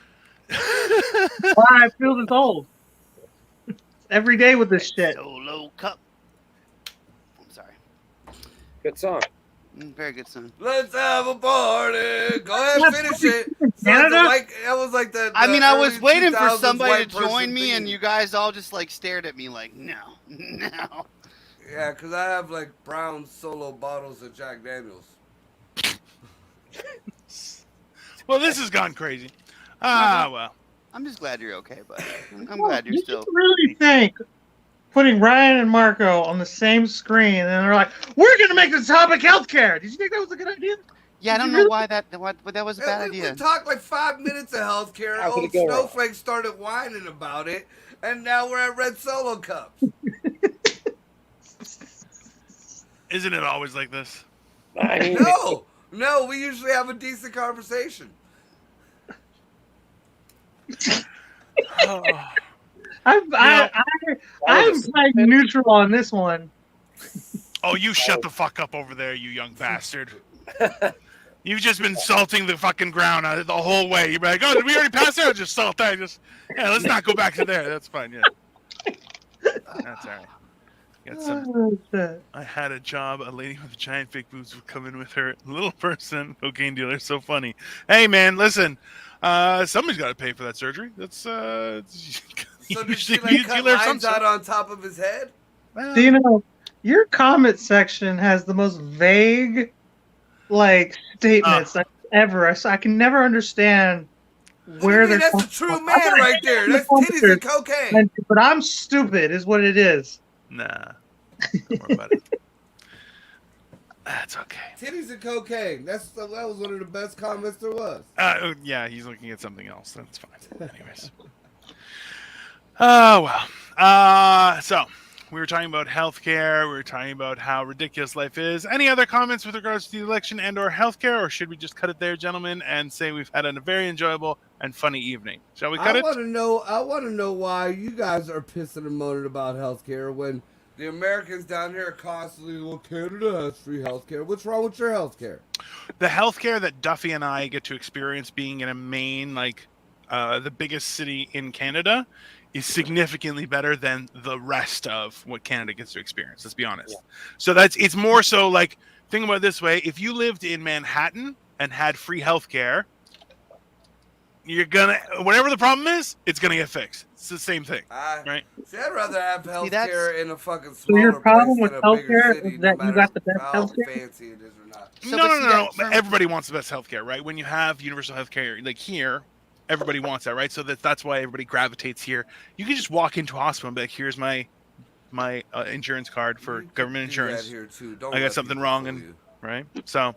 I feel this old. Every day with this shit. Solo cup. I'm sorry. good song. Very good song. Let's have a party. Go ahead, finish it. Canada? That was like the I mean, I was early waiting for 2000s somebody white to join person me, and theme. you guys all just like stared at me like, no. Yeah, because I have like brown Solo bottles of Jack Daniels. Well, this has gone crazy. Well. I'm just glad you're okay, but I'm glad you're still. You really think putting Ryan and Marco on the same screen and they're like, we're going to make the topic healthcare. Did you think that was a good idea? Yeah, I don't know why that was a bad We idea. talked like 5 minutes of healthcare. How could Old it go wrong? Snowflake started whining about it, and now we're at Red Solo cups. Isn't it always like this? I mean, No, we usually have a decent conversation. Oh. I'm playing neutral on this one. Oh, you shut the fuck up over there, you young bastard. You've just been salting the fucking ground the whole way. You're like, oh, did we already pass there? Just salt that. Let's not go back to there. That's fine, yeah. That's all right. Got some, Oh, shit. I had a job. A lady with giant fake boobs would come in with her little person. Cocaine dealer. So funny. Hey, man, listen. Somebody's got to pay for that surgery. That's So did usually she like cut dealer of some lines out sort. on top of his head? Well, So, you know, your comment section has the most vague, like, statements I've ever. I can never understand where they're That's a coming true from. man right there. That's titties and cocaine. But I'm stupid, is what it is. nah. Don't worry about it. That's okay. Titties and cocaine. That was one of the best comments there was. Yeah, he's looking at something else. That's fine. Anyways. Oh, well. So, we were talking about healthcare. We were talking about how ridiculous life is. Any other comments with regards to the election and or healthcare, or should we just cut it there, gentlemen, and say we've had a very enjoyable and funny evening? Shall we cut I it? want to know why you guys are pissing and moaning about healthcare when the Americans down here are constantly, well, Canada has free healthcare. What's wrong with your healthcare? The healthcare that Duffy and I get to experience being in a Maine, like the biggest city in Canada, is significantly better than the rest of what Canada gets to experience. Let's be honest. Yeah. So it's more so like, think about it this way. If you lived in Manhattan and had free healthcare, you're gonna, whatever the problem is, it's gonna get fixed. It's the same thing, right? See, I'd rather have that's- healthcare in a fucking So your smaller problem place with than a bigger healthcare city, is that no you matter got the best how healthcare? fancy it is or not. So, No. but see, But that- everybody wants the best healthcare, right? When you have universal healthcare, like here, everybody wants that, right? So that's why everybody gravitates here. You can just walk into a hospital and be like, "Here's my insurance card for You can government do that insurance," here too. Don't I got let something people wrong fool and- you. right? So,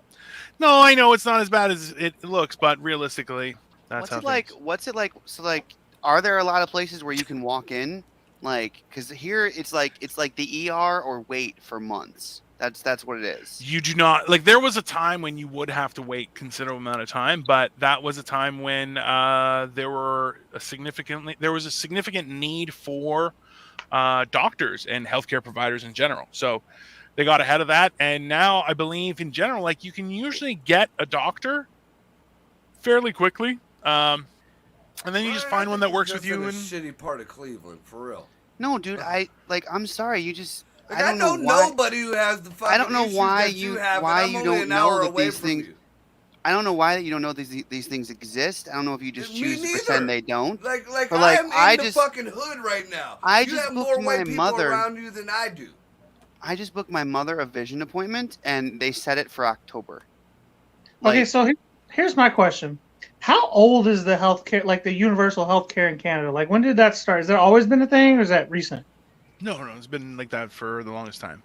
no, I know it's not as bad as it looks, but realistically, that's What's how it like? things- What's it like? So like, are there a lot of places where you can walk in? Like, because here it's like the ER or wait for months. That's what it is. You do not like. There was a time when you would have to wait considerable amount of time, but that was a time when there was a significant need for doctors and healthcare providers in general. So they got ahead of that, and now I believe in general, like you can usually get a doctor fairly quickly, and then you just find one that works with you. In a And shitty part of Cleveland, for real. No, dude, I'm sorry. You just Like, I don't know why. nobody who has the fucking I don't know issues why that you have, why and I'm you only don't an know hour that away these from things. you. I don't know why you don't know these things exist. I don't know if you just Me choose to neither. pretend they don't. Like But, I like, am in I the just- fucking hood right now. I you just have booked more my white people mother- around you than I do. I just booked my mother a vision appointment, and they set it for October. Okay, Like, so here's my question: how old is the healthcare, like the universal healthcare in Canada? Like, when did that start? Has that always been a thing, or is that recent? no, it's been like that for the longest time.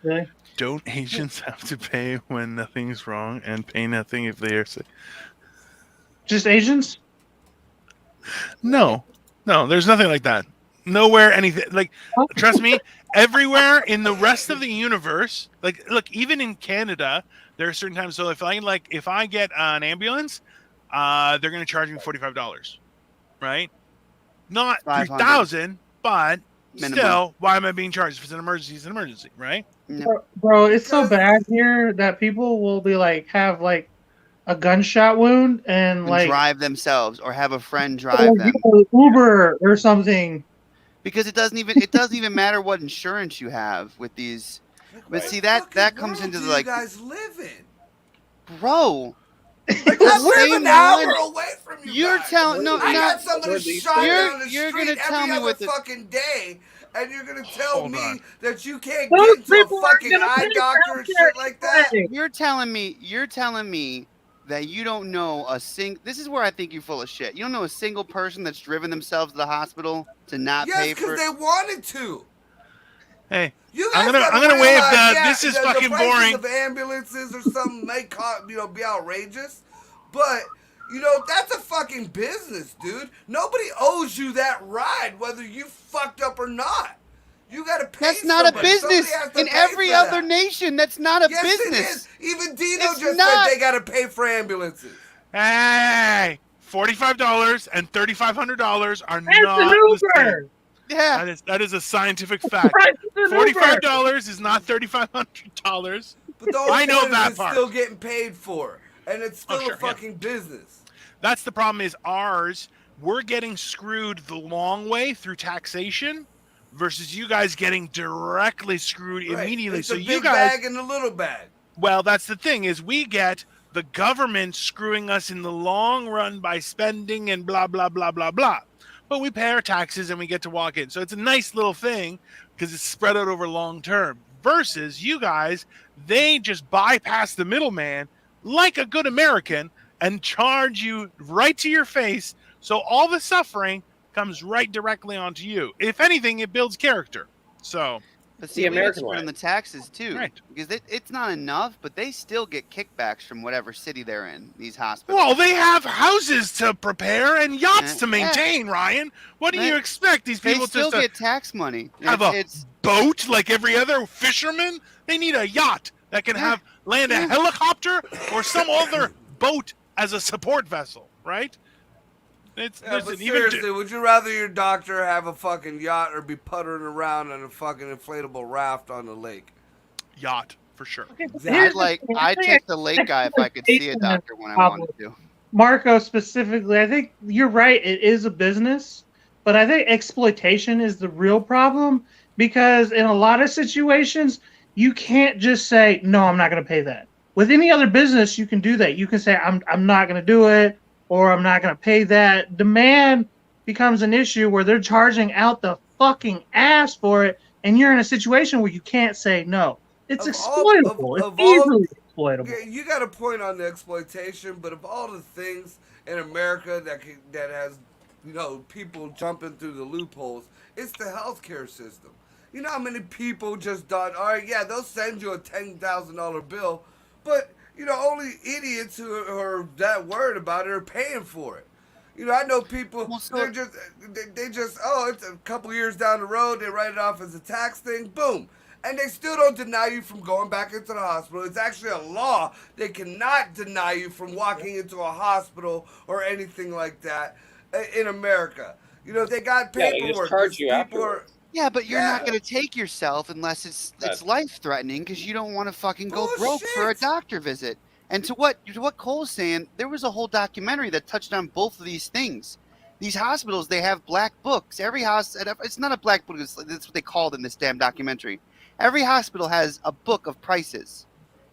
Really? Don't Asians have to pay when nothing's wrong and pay nothing if they are sick? Just Asians? No, there's nothing like that. Nowhere, anything like. Trust me, everywhere in the rest of the universe, like, look, even in Canada, there are certain times. So if I get an ambulance, they're going to charge me $45, right? Not 500. 3,000, but Minimum. still, why am I being charged? If it's an emergency, it's an emergency, right? No. Bro, it's so Because- bad here that people will be like have like a gunshot wound and And like drive themselves or have a friend or drive them, get an Uber or something. because it doesn't even matter what insurance you have with these. But What see, that fucking comes world into do the, like, you guys live in? bro. Like, The I live same an hour one- away from you You're guys. telling no, I got not somebody You're- shot you're- down the you're street gonna tell every me other what the- fucking day, and you're gonna tell Hold me on. that you can't Those get into people a aren't fucking gonna eye pay for doctor and healthcare shit like that? anyway. You're telling me that you don't know a This is where I think you're full of shit. You don't know a single person that's driven themselves to the hospital to not Yes, pay for because they wanted to. Hey, You I'm guys gonna- gotta I'm gonna waive realize, the- yeah, this is the fucking prices boring. of ambulances or something may be outrageous, but that's a fucking business, dude. Nobody owes you that ride, whether you fucked up or not. You gotta pay. That's not a somebody. business. Somebody has to In pay every for other that. nation, that's not a Yes, business. it is. Even Dino It's just not. said they gotta pay for ambulances. hey, $45 and $3,500 are It's not an the same. Uber. Yeah. That is a scientific fact. Price of an Uber. $45 is not $3,500. But the whole I know point that is it's part. still getting paid for, and it's still sure, a fucking business. That's the problem. Is ours? We're getting screwed the long way through taxation, versus you guys getting directly screwed Right. immediately. It's So a you big guys, bag and a little bag. well, that's the thing, is we get the government screwing us in the long run by spending and blah blah blah blah blah. But we pay our taxes and we get to walk in. So it's a nice little thing because it's spread out over long term. Versus you guys, they just bypass the middleman like a good American and charge you right to your face. So all the suffering comes right directly onto you. If anything, it builds character. So But see, The we get American screwed way. on the taxes too, Right. because it's not enough, but they still get kickbacks from whatever city they're in. These hospitals. well, they have houses to prepare and yachts to Yeah. maintain, Ryan. What do you Right. expect these they people still to get tax money. have It's boat like every other fisherman? They need a yacht that can Yeah. land a Yeah. helicopter or some other boat as a support vessel, right? It's Yeah, but listen, seriously, would you rather your doctor have a fucking yacht or be puttering around on a fucking inflatable raft on the lake? yacht for sure. Okay, but I'd here's the I'd thing. I think take the lake guy if I could see a exploitation is doctor when I problem. wanted to. Marco specifically, I think you're right. It is a business, but I think exploitation is the real problem because in a lot of situations, you can't just say, no, I'm not going to pay that. With any other business, you can do that. You can say, I'm not going to do it, or I'm not going to pay that. Demand becomes an issue where they're charging out the fucking ass for it, and you're in a situation where you can't say no. It's Of all- exploitable. of It's all- easily exploitable. Yeah, you got a point on the exploitation, but of all the things in America that has, people jumping through the loopholes, it's the healthcare system. You know how many people just thought, all right, yeah, they'll send you a $10,000 bill, but only idiots who are that worried about it are paying for it. I know people. Well, so- They just it's a couple years down the road. They write it off as a tax thing. Boom. and they still don't deny you from going back into the hospital. It's actually a law. They cannot deny you from walking into a hospital or anything like that in America. You know, they got Yeah, they just paperwork. charge you People are. afterwards. Yeah, but you're not Yeah. going to take yourself unless it's life threatening because you don't want to fucking go broke for a Bullshit. doctor visit. And to what Cole's saying, there was a whole documentary that touched on both of these things. These hospitals, they have black books. Every hospital, it's not a black book. That's what they called in this damn documentary. Every hospital has a book of prices,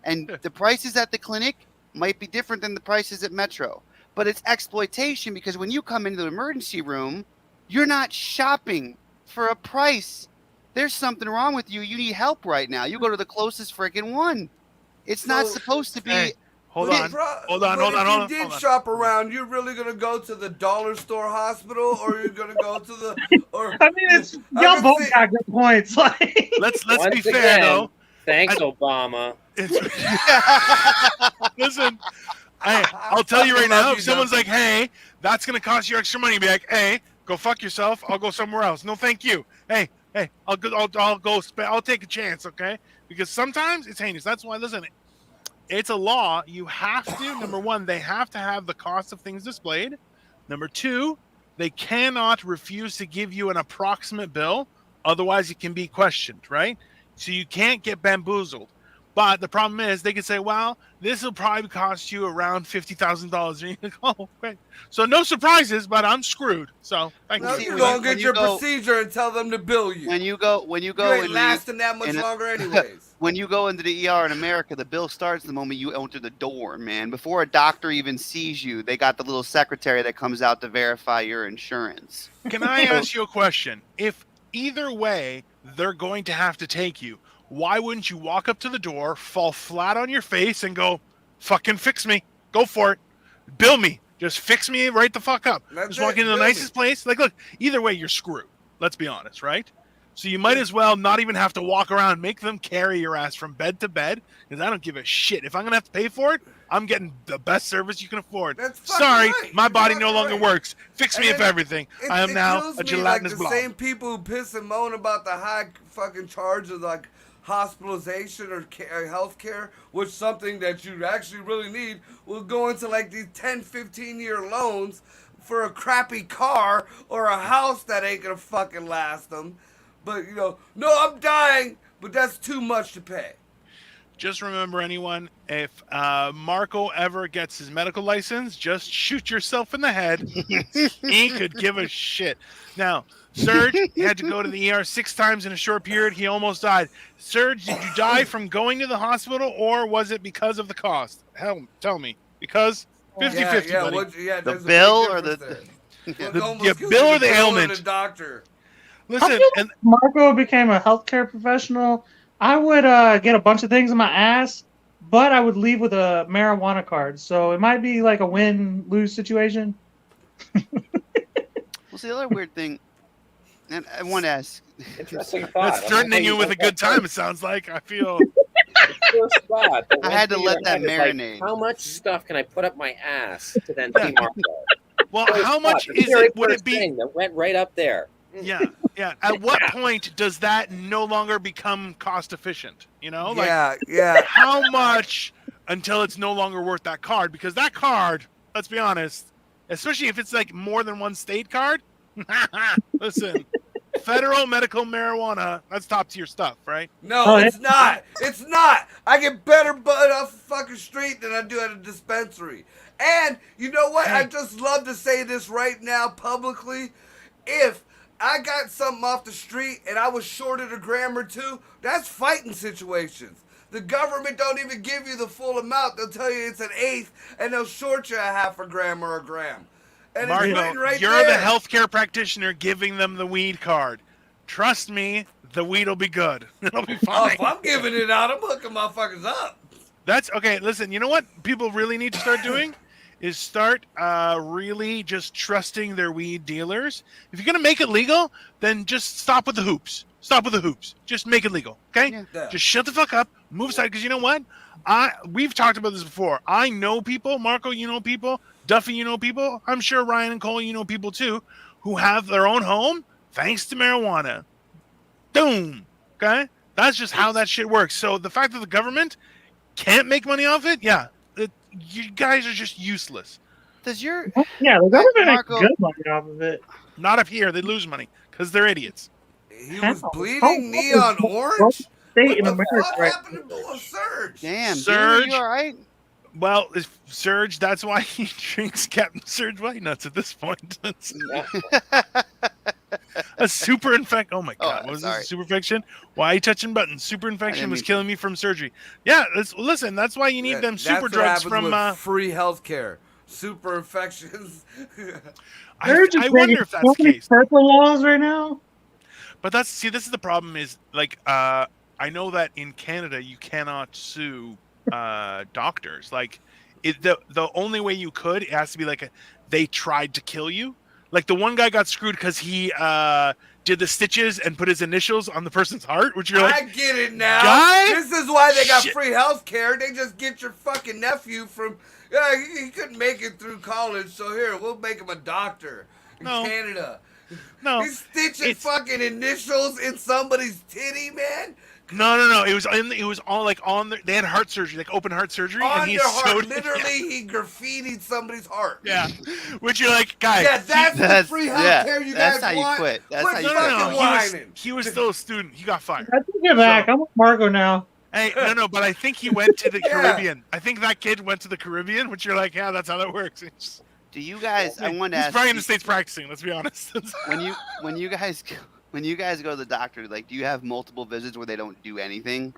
and the prices at the clinic might be different than the prices at Metro. But it's exploitation because when you come into the emergency room, you're not shopping for a price. There's something wrong with you. You need help right now. You go to the closest friggin' one. It's not So- supposed to be. Hey, hold But on. bro- Hold on, but hold on, if hold you on, did hold on. shop around, you're really gonna go to the dollar store hospital, or you're gonna go to the or. I mean, it's I y'all can both see- got good points. Like, Let's Once be fair again, though. Thanks, I- Obama. Listen, I'll tell you right Love now. you, If someone's Doug. like, "Hey, that's gonna cost you extra money," be like, "Hey, go fuck yourself. I'll go somewhere else." No, thank you. Hey, I'll go. I'll take a chance, okay? Because sometimes it's heinous. That's why. Listen, it's a law. You have to. Number one, they have to have the cost of things displayed. Number two, they cannot refuse to give you an approximate bill. Otherwise, it can be questioned, right? So you can't get bamboozled. But the problem is, they can say, "Well, this will probably cost you around $50,000." And you go, "Oh, great." So no surprises, but I'm screwed. So thank No, See, you. you when gonna you- when get you your go- procedure and tell them to bill you. when you go You in ain't the, lasting that much in a- longer, anyways. when you go into the ER in America, the bill starts the moment you enter the door, man. Before a doctor even sees you, they got the little secretary that comes out to verify your insurance. Can I ask you a question? If either way they're going to have to take you, why wouldn't you walk up to the door, fall flat on your face, and go, "Fucking fix me. Go for it. Bill me. Just fix me right the fuck up." That's Just walk it, into the bill me. nicest place. Like, look, either way, you're screwed. Let's be honest, right? So you might as well not even have to walk around, make them carry your ass from bed to bed, because I don't give a shit. If I'm going to have to pay for it, I'm getting the best service you can afford. That's fucking Sorry, right. my You're body no fucking longer right. works. Fix And me if then everything. I am it now kills a me, gelatinous the blob. same people who piss and moan about the high fucking charge of like hospitalization or health care, which something that you actually really need, will go into like these 10, 15-year loans for a crappy car or a house that ain't gonna fucking last them. But you know, no, I'm dying, but that's too much to pay. Just remember, anyone, if Marco ever gets his medical license, just shoot yourself in the head. He could give a shit. Now, Serge had to go to the ER 6 times in a short period. He almost died. Serge, did you die from going to the hospital, or was it because of the cost? Hell, tell me. Because 50-50, yeah, buddy. yeah, The there's a big bill or difference the- there. The- Almost yeah, kills bill you, or the bill ailment? the doctor. I Listen, feel and like Marco became a healthcare professional, I would get a bunch of things in my ass, but I would leave with a marijuana card. So it might be like a win-lose situation. Well, see, the other weird thing, and I want to ask, Interesting thought. that's I don't threatening know you with a what good that time, it sounds like. I feel... first thought that I went had to through let your that head is like, marinate. how much stuff can I put up my ass to then see Marco? Well, First how thought, much the is very it? Would first it be... thing that went right up there? Yeah. At what point does that no longer become cost efficient? You know, like yeah. how much until it's no longer worth that card? Because that card, let's be honest, especially if it's like more than one state card. Listen, federal medical marijuana, that's top tier stuff, right? No, Oh, it's not. It's not. I get better bud off the fucking street than I do at a dispensary. And you know what? Hey. I just love to say this right now publicly. If I got something off the street and I was shorted a gram or two, that's fighting situations. The government don't even give you the full amount. They'll tell you it's an eighth, and they'll short you a half a gram or a gram. And it's Marco, written right you're there. the healthcare practitioner giving them the weed card. Trust me, the weed will be good. It'll be Oh, fine. if I'm giving it out, I'm hooking motherfuckers up. That's okay. Listen, you know what people really need to start doing is start really just trusting their weed dealers. If you're gonna make it legal, then just stop with the hoops. Stop with the hoops. Just make it legal, okay? Yeah. Just shut the fuck up. Move aside, because you know what? We've talked about this before. I know people. Marco, you know people. Duffy, you know people. I'm sure Ryan and Cole, you know people too, who have their own home thanks to marijuana. Boom. Okay. That's just how that shit works. So the fact that the government can't make money off it, you guys are just useless. Does your Yeah, the government makes Marco- good money off of it. Not up here. They lose money because they're idiots. He was How? bleeding How? neon orange? State What in the America fuck right happened to a Surge? damn, Surge. dude, are you all right? Well, if Surge, that's why he drinks Captain Surge White Nuts at this point. It's a super infection. Oh my god, what was sorry. this? A super infection? Why are you touching buttons? Super infection was mean to. killing me from surgery. Yeah, listen, that's why you need them That's super what drugs happens from. with free healthcare. Super infections. They're just I wonder if so that's the many case. purple laws right now. But this is the problem is like I know that in Canada you cannot sue doctors. Like the only way you could, it has to be like they tried to kill you. Like the one guy got screwed because he did the stitches and put his initials on the person's heart, which you're like, I get it now. Guy? This is why they got Shit. free health care. They just get your fucking nephew from. He couldn't make it through college, so here, we'll make him a doctor in No. Canada. no, He's stitching it's- fucking initials in somebody's titty, man. no. It was all like on the, they had heart surgery, like open heart surgery, On and he their heart. sewed Literally, he graffitied somebody's heart. Yeah, which you're like, guys. Yeah, that's the free health care you that's guys how want. you quit. That's Quit how you No, quit. no, no. fucking He was whining. still a student. He got fired. I take it back. So- I'm with Margo now. Hey, no, but I think he went to the Yeah. Caribbean. I think that kid went to the Caribbean, which you're like, yeah, that's how that works. It's Do you guys? I wanted to he's ask. probably in the States practicing. Let's be honest. when you guys go to the doctor, like, do you have multiple visits where they don't do anything?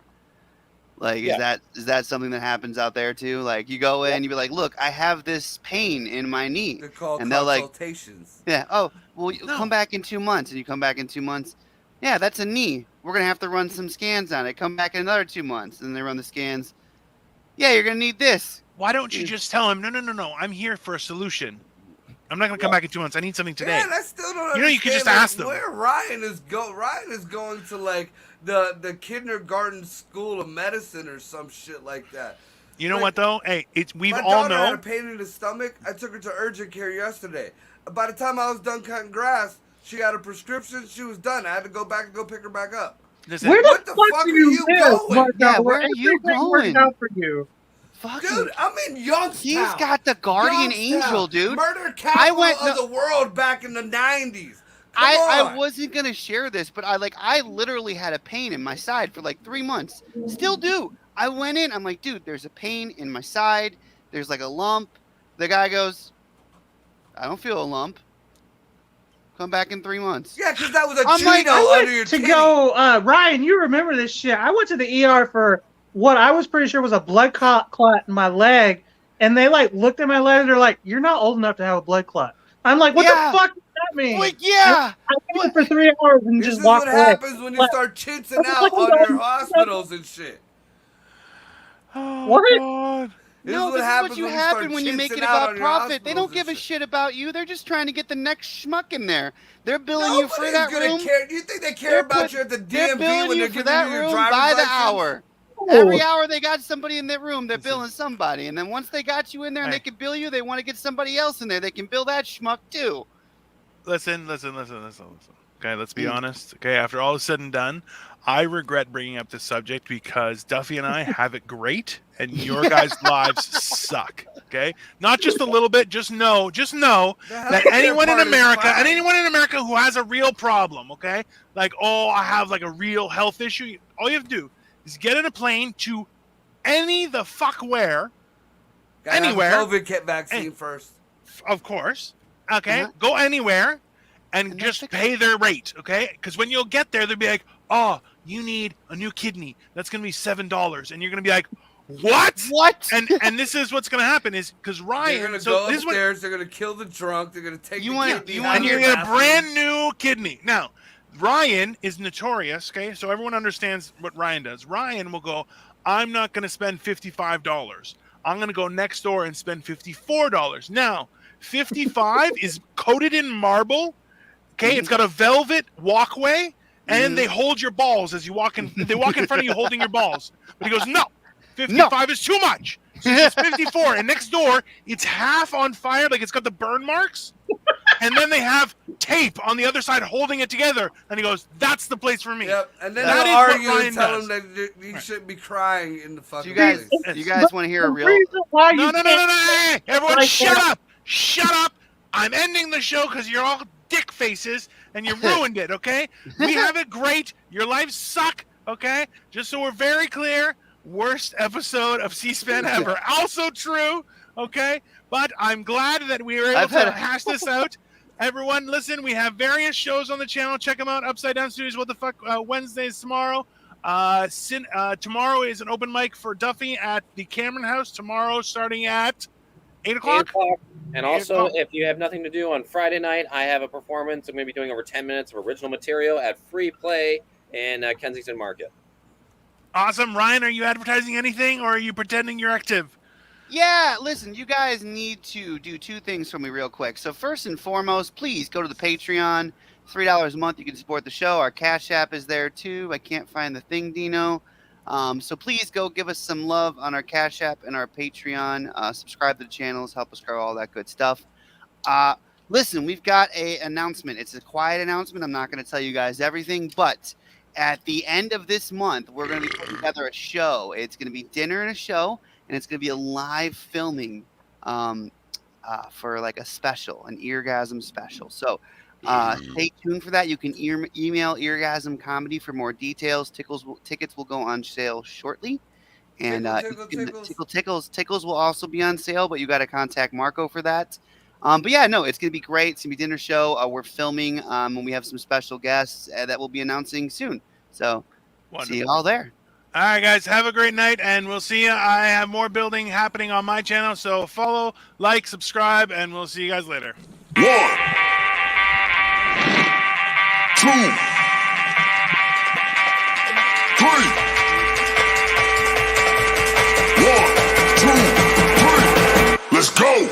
Like, Yeah. is that something that happens out there too? Like, you go in, you be like, look, I have this pain in my knee, They're called and they're like, consultations. yeah, oh, well, No. come back in 2 months, and you come back in 2 months. Yeah, that's a knee. We're gonna have to run some scans on it. Come back in another 2 months, and they run the scans. Yeah, you're gonna need this. Why don't you just tell him, no, I'm here for a solution. I'm not going to come back in 2 months. I need something today. Yeah, and I still don't You know, you could just understand, ask them. where Ryan is going to like the kindergarten school of medicine or some shit like that. You know Like, what, though? Hey, we My all daughter had know. a pain in the stomach. I took her to urgent care yesterday. By the time I was done cutting grass, she got a prescription. She was done. I had to go back and go pick her back up. Listen, Where What the the fuck fuck do are you you live, going? Margo? Yeah, where are you everything works going? out for you. Fucking, Dude, I'm in Youngstown. he's got the guardian Youngstown. angel, dude. Murder capital went- of the world back in the 90s. Come I on. wasn't gonna share this, but I literally had a pain in my side for like 3 months. Still do. I went in. I'm like, dude, there's a pain in my side. There's like a lump. The guy goes, I don't feel a lump. Come back in 3 months. Yeah, because that was a I'm like, Cheeto I under your To titty. go, Ryan, you remember this shit. I went to the ER for what I was pretty sure was a blood clot in my leg, and they like looked at my leg and they're like, "You're not old enough to have a blood clot." I'm like, "What Yeah. the fuck does that mean?" Like, yeah. I went for 3 hours and This just is walked what away. happens when you Like, start chinsing what the out fuck is under going your on? hospitals and shit. oh, What? God. This No, is what this is happens what you when happen start when you make chinsing it out about on your profit. They don't hospitals give a and shit about you. They're just trying to get the next schmuck in there. They're billing you for Nobody's that gonna room. care. Do you think they care They're about put- you at the They're DMV billing when you they're for giving that you your room driver's by the license? hour. Every hour they got somebody in that room, they're billing somebody. And then once they got you in there and they Hey. can bill you, they want to get somebody else in there. They can bill that schmuck too. Listen. Okay, let's be honest. Okay, after all is said and done, I regret bringing up this subject because Duffy and I have it great, and your guys' lives suck. Okay, not just a little bit. Just know The that healthcare anyone in part is America, fine. and anyone in America who has a real problem, okay, like, oh, I have like a real health issue. All you have to do is get in a plane to any the fuck where, Gotta have anywhere. COVID kit vaccine Hey. first. of course. Okay, Uh-huh. go anywhere and And just that's pay their rate. Okay, because when you'll get there, they'll be like, "Oh, you need a new kidney. That's gonna be $7," and you're gonna be like, "What?" What? And this is what's gonna happen is because They're Ryan. gonna So go this is what upstairs. They're gonna kill the drunk. They're gonna take You the want- kidney you out want and of you're the gonna get a bathroom. brand new kidney. Now, Ryan is notorious. Okay, so everyone understands what Ryan does. Ryan will go, "I'm not gonna spend $55. I'm gonna go next door and spend $54." Now, 55 is coated in marble. Okay, it's got a velvet walkway, and they hold your balls as you walk in. They walk in front of you holding your balls. But he goes, "No, 55 is too much." So it's 54, and next door it's half on fire, like it's got the burn marks. and then they have tape on the other side holding it together, and he goes, "That's the place for me." Yep, and then That they'll is what argue Ryan and tell does. him that you shouldn't be crying in the Do fucking you guys, place. do you guys want to hear a The real? reason why No, you no, no, can't no, no! Hey, everyone, right shut now- up! Shut up! I'm ending the show because you're all dick faces and you ruined it. Okay, we have it great. Your lives suck. Okay, just so we're very clear, worst episode of C-SPAN ever. Also true. Okay, but I'm glad that we were able I've to had- hash this out. Everyone, listen, we have various shows on the channel. Check them out. Upside Down Studios, what the fuck, Wednesdays tomorrow. Tomorrow is an open mic for Duffy at the Cameron House. Tomorrow starting at 8 o'clock. 8 o'clock. And 8 also, o'clock. if you have nothing to do on Friday night, I have a performance. I'm going to be doing over 10 minutes of original material at Free Play in Kensington Market. Awesome. Ryan, are you advertising anything or are you pretending you're active? Yeah, listen, you guys need to do two things for me real quick. So first and foremost, please go to the Patreon. $3 a month, you can support the show. Our Cash App is there too. I can't find the thing, Dino. So please go give us some love on our Cash App and our Patreon. Subscribe to the channels, help us grow, all that good stuff. Listen, we've got an announcement. It's a quiet announcement. I'm not going to tell you guys everything, but at the end of this month, we're going to be putting together a show. It's going to be dinner and a show, and it's going to be a live filming for like a special, an eargasm special. So stay tuned for that. You can email Eargasm Comedy for more details. Tickets will go on sale shortly. And Tickles will also be on sale, but you got to contact Marco for that. But yeah, no, it's going to be great. It's going to be dinner show. We're filming when we have some special guests that we'll be announcing soon. So Wonderful. see you all there. All right, guys, have a great night, and we'll see you. I have more building happening on my channel, so follow, like, subscribe, and we'll see you guys later. 1, 2, 3. 1, 2, 3. Let's go.